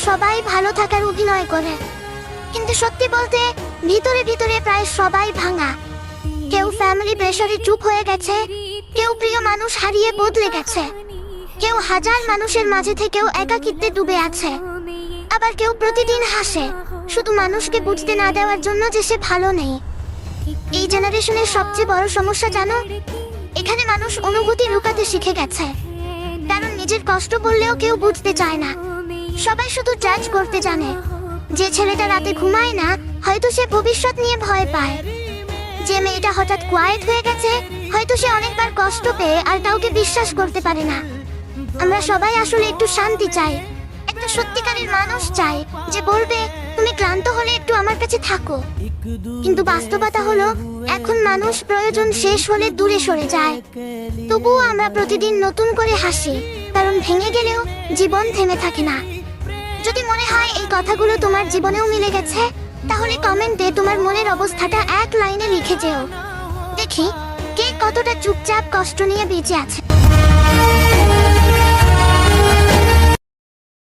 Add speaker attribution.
Speaker 1: সবাই ভালো থাকার অভিনয় করে, কিন্তু সত্যি বলতে ভিতরে ভিতরে প্রায় সবাই ভাঙা। কেউ ফ্যামিলি প্রেসারে চুপ হয়ে গেছে, কেউ প্রিয় মানুষ হারিয়ে বদলে গেছে, কেউ হাজার মানুষের মাঝে থেকেও একাকিত্বে ডুবে আছে। আবার কেউ প্রতিদিন হাসে শুধু মানুষকে বুঝতে না দেওয়ার জন্য যে সে ভালো নেই। এই জেনারেশনের সবচেয়ে বড় সমস্যা জানো, এখানে মানুষ অনুভূতি লুকাতে শিখে গেছে। কারণ নিজের কষ্ট বললেও কেউ বুঝতে চায় না, সবাই শুধু জাজ করতে জানে। যে ছেলেটা রাতে ঘুমায় না, হয়তো সে ভবিষ্যৎ নিয়ে ভয় পায়। যে মেয়েটা হঠাৎ কোয়াইট হয়ে গেছে, হয়তো সে অনেকবার কষ্ট পেয়ে আর কাউকে বিশ্বাস করতে পারে না। আমরা সবাই আসলে একটু শান্তি চাই, একটা সত্যিকারের মানুষ চাই যে বলবে তুমি ক্লান্ত হলে একটু আমার কাছে থাকো। কিন্তু বাস্তবতা হলো এখন মানুষ প্রয়োজন শেষ হলে দূরে সরে যায়। তবুও আমরা প্রতিদিন নতুন করে হাসি, কারণ ভেঙে গেলেও জীবন থেমে থাকে না। যদি মনে হয় এই কথাগুলো তোমার জীবনেও মিলে গেছে, তাহলে কমেন্টে তোমার মনের অবস্থাটা এক লাইনে লিখে যেও। দেখি কে কতটা চুপচাপ কষ্ট নিয়ে বেঁচে আছে।